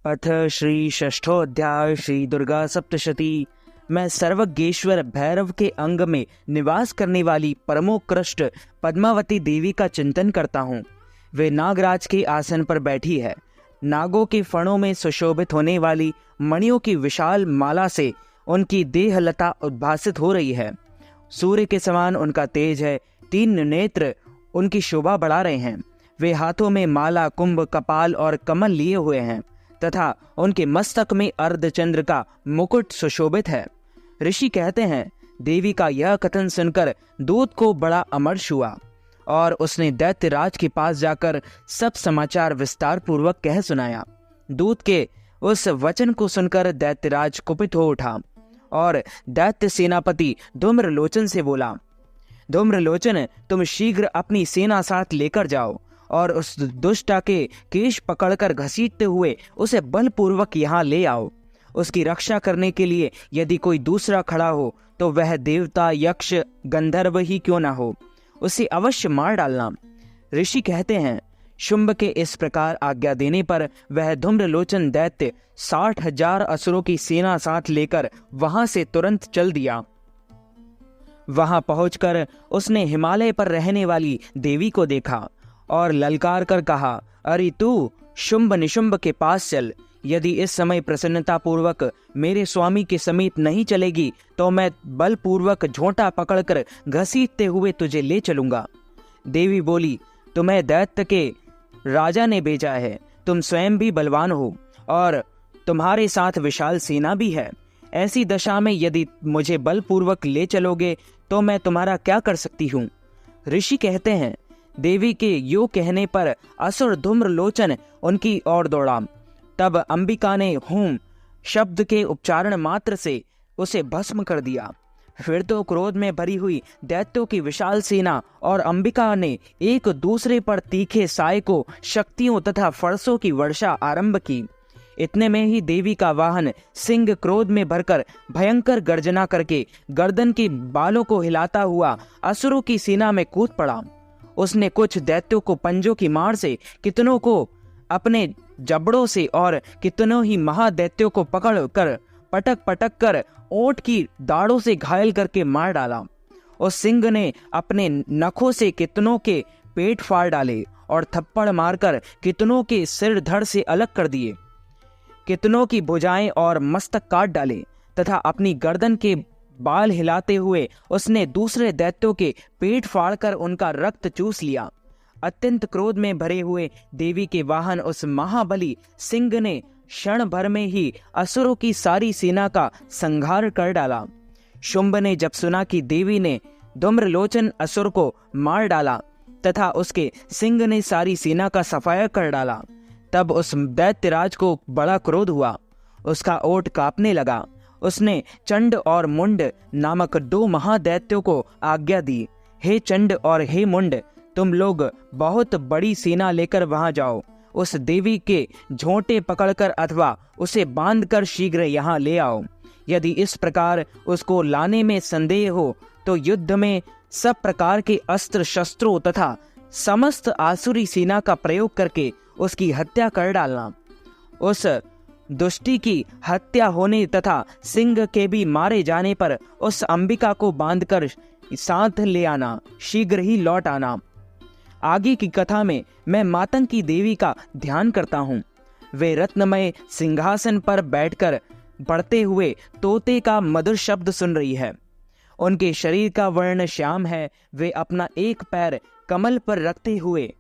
अथ श्री षष्ठोऽध्याय श्री दुर्गा सप्तशती। मैं सर्वज्ञेश्वर भैरव के अंग में निवास करने वाली परमोत्कृष्ट पद्मावती देवी का चिंतन करता हूँ। वे नागराज के आसन पर बैठी है। नागों के फणों में सुशोभित होने वाली मणियों की विशाल माला से उनकी देहलता उद्भासित हो रही है। सूर्य के समान उनका तेज है। 3 नेत्र उनकी शोभा बढ़ा रहे हैं। वे हाथों में माला, कुंभ, कपाल और कमल लिए हुए हैं तथा उनके मस्तक में अर्धचंद्र का मुकुट सुशोभित है। ऋषि कहते हैं, देवी का यह कथन सुनकर दूत को बड़ा अमर्ष हुआ और उसने दैत्यराज के पास जाकर सब समाचार विस्तार पूर्वक कह सुनाया। दूत के उस वचन को सुनकर दैत्यराज कुपित हो उठा और दैत्य सेनापति धूम्रलोचन से बोला, धूम्रलोचन, तुम शीघ्र अपनी सेना साथ लेकर जाओ और उस दुष्टा के केश पकड़कर घसीटते हुए उसे बलपूर्वक यहाँ ले आओ। उसकी रक्षा करने के लिए यदि कोई दूसरा खड़ा हो तो वह देवता, यक्ष, गंधर्व ही क्यों ना हो, उसे अवश्य मार डालना। ऋषि कहते हैं, शुंभ के इस प्रकार आज्ञा देने पर वह धूम्रलोचन दैत्य 60,000 असुरों की सेना साथ लेकर वहां से तुरंत चल दिया। वहां पहुंचकर उसने हिमालय पर रहने वाली देवी को देखा और ललकार कर कहा, अरे तू शुंभ निशुंभ के पास चल। यदि इस समय प्रसन्नता पूर्वक मेरे स्वामी के समीप नहीं चलेगी तो मैं बलपूर्वक झोंटा पकड़कर घसीटते हुए तुझे ले चलूंगा। देवी बोली, तुम्हें दैत्य के राजा ने भेजा है। तुम स्वयं भी बलवान हो और तुम्हारे साथ विशाल सेना भी है। ऐसी दशा में यदि मुझे बलपूर्वक ले चलोगे तो मैं तुम्हारा क्या कर सकती हूँ। ऋषि कहते हैं, देवी के यो कहने पर असुर धूम्रलोचन उनकी ओर दौड़ा। तब अंबिका ने हूम शब्द के उच्चारण मात्र से उसे भस्म कर दिया। फिर तो क्रोध में भरी हुई दैत्यों की विशाल सेना और अंबिका ने एक दूसरे पर तीखे साय को शक्तियों तथा फरसों की वर्षा आरंभ की। इतने में ही देवी का वाहन सिंह क्रोध में भरकर भयंकर गर्जना करके गर्दन के बालों को हिलाता हुआ असुरों की सेना में कूद पड़ा। उसने कुछ दैत्यों को पंजों की मार से, कितनों को अपने जबड़ों से और कितनों ही महादैत्यों को पकड़ कर पटक पटक कर ओंठ की दाढ़ों से घायल करके मार डाला। उस सिंह ने अपने नखों से कितनों के पेट फाड़ डाले और थप्पड़ मारकर कितनों के सिर धड़ से अलग कर दिए। कितनों की भुजाएं और मस्तक काट डाले तथा अपनी गर्दन के बाल हिलाते हुए उसने दूसरे दैत्यों के पेट फाड़कर उनका रक्त चूस लिया। अत्यंत क्रोध में भरे हुए देवी के वाहन उस महाबली सिंह ने क्षण भर में ही असुरों की सारी सेना का संहार कर डाला। शुंभ ने जब सुना कि देवी ने धूम्रलोचन असुर को मार डाला तथा उसके सिंह ने सारी सेना का सफाया कर डाला, तब उस दैत्यराज को बड़ा क्रोध हुआ। उसका ओठ कांपने लगा। उसने चंड और मुंड नामक 2 महादैत्यों को आज्ञा दी, हे चंड और हे मुंड, तुम लोग बहुत बड़ी सेना लेकर वहां जाओ। उस देवी के झोंटे पकड़कर अथवा उसे बांधकर शीघ्र यहाँ ले आओ। यदि इस प्रकार उसको लाने में संदेह हो तो युद्ध में सब प्रकार के अस्त्र शस्त्रों तथा समस्त आसुरी सेना का प्रयोग करके उसकी हत्या कर डालना। उस दुष्टी की हत्या होने तथा सिंह के भी मारे जाने पर उस अंबिका को बांधकर साथ ले आना, शीघ्र ही लौट आना। आगे की कथा में मैं मातंगी देवी का ध्यान करता हूँ। वे रत्नमय सिंहासन पर बैठकर बढ़ते हुए तोते का मधुर शब्द सुन रही है। उनके शरीर का वर्ण श्याम है। वे अपना एक पैर कमल पर रखते हुए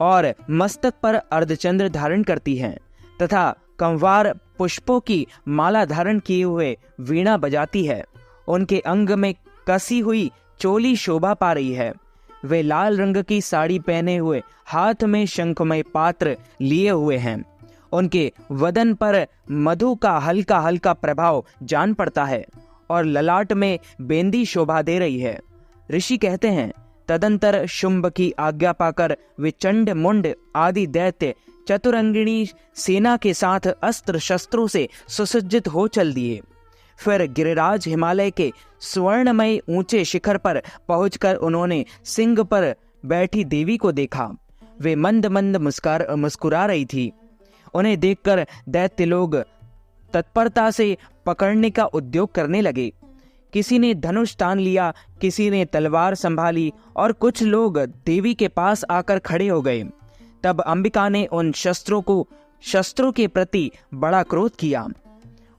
और मस्तक पर अर्धचंद्र धारण करती हैं तथा कंवार पुष्पों की माला धारण किए हुए वीणा बजाती है। उनके अंग में कसी हुई चोली शोभा पा रही है। वे लाल रंग की साड़ी पहने हुए हाथ में शंखमय पात्र लिए हुए हैं। उनके वदन पर मधु का हल्का हल्का प्रभाव जान पड़ता है और ललाट में बेंदी शोभा दे रही है। ऋषि कहते हैं, तदंतर शुंभ की आज्ञा पाकर वे चंड, मुंड आदि दैत्य चतुरंगिणी सेना के साथ अस्त्र शस्त्रों से सुसज्जित हो चल दिए। फिर गिरिराज हिमालय के स्वर्णमय ऊंचे शिखर पर पहुंचकर उन्होंने सिंह पर बैठी देवी को देखा। वे मंद मंद मुस्कुरा रही थी। उन्हें देखकर दैत्य लोग तत्परता से पकड़ने का उद्योग करने लगे। किसी ने धनुष तान लिया, किसी ने तलवार संभाली और कुछ लोग देवी के पास आकर खड़े हो गए। तब अंबिका ने उन शस्त्रों के प्रति बड़ा क्रोध किया।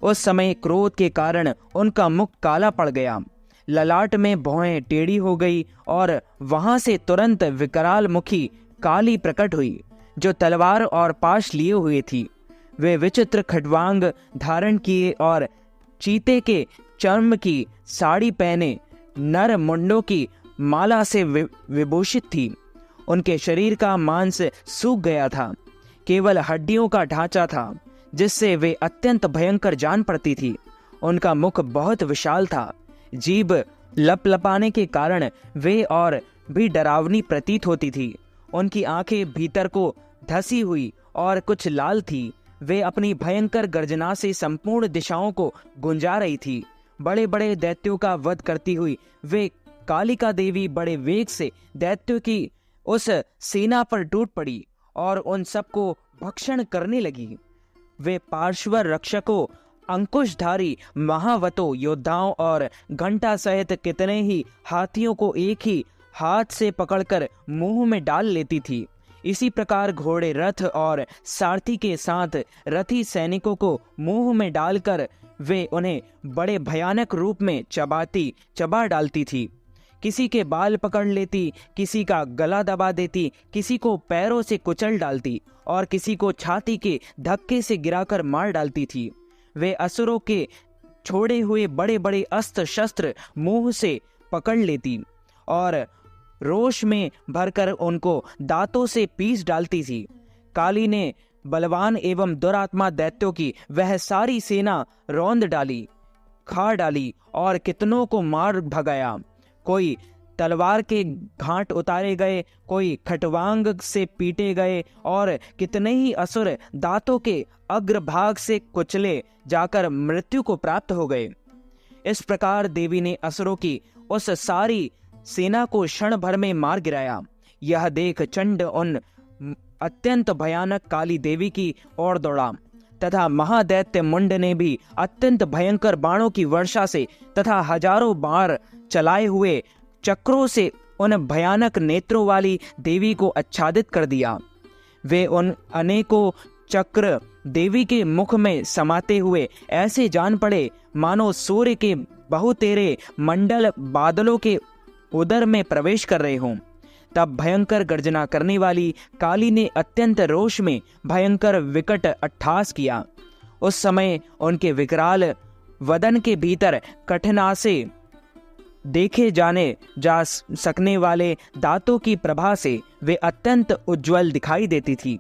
उस समय क्रोध के कारण उनका मुख काला पड़ गया, ललाट में भौहें टेढ़ी हो गई और वहां से तुरंत विकराल मुखी काली प्रकट हुई, जो तलवार और पाश लिए हुए थी। वे विचित्र खड्वांग धारण किए और चीते के चर्म की साड़ी पहने नर मुंडों की माला से विभूषित थी। उनके शरीर का मांस सूख गया था, केवल हड्डियों का ढांचा था, जिससे वे अत्यंत भयंकर जान पड़ती थी। उनका मुख बहुत विशाल था, जीभ लपलपाने के कारण वे और भी डरावनी प्रतीत होती थी। उनकी आंखें भीतर को धसी हुई और कुछ लाल थी। वे अपनी भयंकर गर्जना से संपूर्ण दिशाओं को गुंजा रही थी। बड़े बड़े दैत्यों का वध करती हुई वे कालिका देवी बड़े वेग से दैत्यों की उस सेना पर टूट पड़ी और उन सबको भक्षण करने लगी। वे पार्श्व रक्षकों, अंकुशधारी महावतों, योद्धाओं और घंटा सहित कितने ही हाथियों को एक ही हाथ से पकड़कर मुंह में डाल लेती थी। इसी प्रकार घोड़े, रथ और सारथी के साथ रथी सैनिकों को मुंह में डालकर वे उन्हें बड़े भयानक रूप में चबा डालती थी। किसी के बाल पकड़ लेती, किसी का गला दबा देती, किसी को पैरों से कुचल डालती और किसी को छाती के धक्के से गिराकर मार डालती थी। वे असुरों के छोड़े हुए बड़े बड़े अस्त्र शस्त्र मुंह से पकड़ लेती और रोष में भरकर उनको दांतों से पीस डालती थी। काली ने बलवान एवं दुरात्मा दैत्यों की वह सारी सेना रौंद डाली, खा डाली और कितनों को मार भगाया। कोई तलवार के घाट उतारे गए, कोई खटवांग से पीटे गए और कितने ही असुर दांतों के अग्रभाग से कुचले जाकर मृत्यु को प्राप्त हो गए। इस प्रकार देवी ने असुरों की उस सारी सेना को क्षण भर में मार गिराया। यह देख चंड उन अत्यंत भयानक काली देवी की ओर दौड़ा तथा महादैत्य मुंड ने भी अत्यंत भयंकर बाणों की वर्षा से तथा हजारों बाण चलाए हुए चक्रों से उन भयानक नेत्रों वाली देवी को आच्छादित कर दिया। वे उन अनेकों चक्र देवी के मुख में समाते हुए ऐसे जान पड़े मानो सूर्य के बहुतेरे मंडल बादलों के उदर में प्रवेश कर रहे हों। तब भयंकर गर्जना करने वाली काली ने अत्यंत रोष में भयंकर विकट अट्टहास किया। उस समय उनके विकराल वदन के भीतर कठिनासे देखे जा सकने वाले दांतों की प्रभा से वे अत्यंत उज्जवल दिखाई देती थी।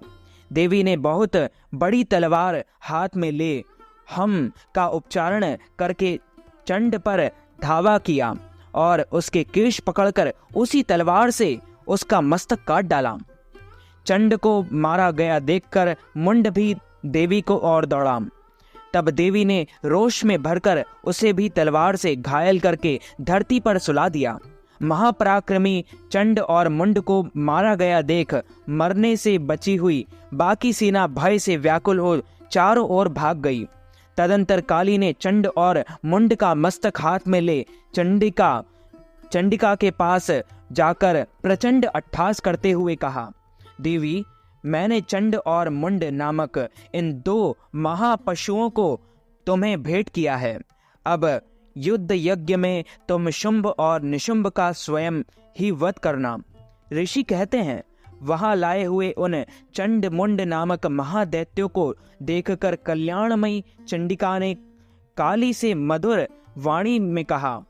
देवी ने बहुत बड़ी तलवार हाथ में ले हम का उच्चारण करके चंड पर धावा किया और उसके केश पकड़कर उसी तलवार से उसका मस्तक काट डाला। चंड को मारा गया देखकर मुंड भी देवी को ओर दौड़ा। तब देवी ने रोष में भरकर उसे भी तलवार से घायल करके धरती पर सुला दिया। महापराक्रमी चंड और मुंड को मारा गया देख मरने से बची हुई बाकी सेना भय से व्याकुल हो चारों ओर भाग गई। तदंतर काली ने चंड और मुंड का मस्तक हाथ में ले चंडिका के पास जाकर प्रचंड अट्टहास करते हुए कहा, देवी, मैंने चंड और मुंड नामक इन दो महापशुओं को तुम्हें भेंट किया है। अब युद्ध यज्ञ में तुम शुंभ और निशुंभ का स्वयं ही वध करना। ऋषि कहते हैं, वहां लाए हुए उन चंड मुंड नामक महादैत्यों को देखकर कल्याणमयी चंडिका ने काली से मधुर वाणी में कहा,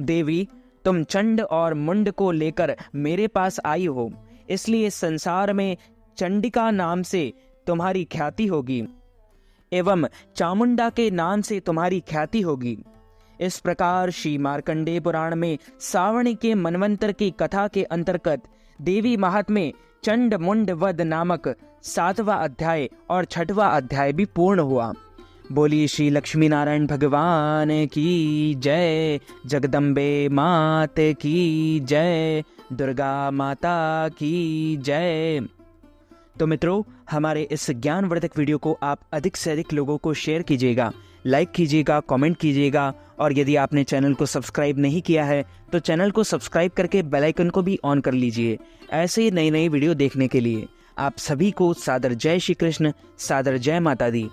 देवी, तुम चंड और मुंड को लेकर मेरे पास आई हो, इसलिए संसार में चंडिका नाम से तुम्हारी ख्याति होगी एवं चामुंडा के नाम से तुम्हारी ख्याति होगी। इस प्रकार श्री मार्कंडेय पुराण में सावणी के मनवंतर की कथा के अंतर्गत देवी महात्म्य चंड मुंड वध नामक 7वां अध्याय और 6वां अध्याय भी पूर्ण हुआ। बोलिए श्री लक्ष्मी नारायण भगवान की जय, जगदम्बे मात की जय, दुर्गा माता की जय। तो मित्रों, हमारे इस ज्ञानवर्धक वीडियो को आप अधिक से अधिक लोगों को शेयर कीजिएगा, लाइक कीजिएगा, कमेंट कीजिएगा, और यदि आपने चैनल को सब्सक्राइब नहीं किया है तो चैनल को सब्सक्राइब करके बेल आइकन को भी ऑन कर लीजिए ऐसे ही नई नई वीडियो देखने के लिए। आप सभी को सादर जय श्री कृष्ण, सादर जय माता दी।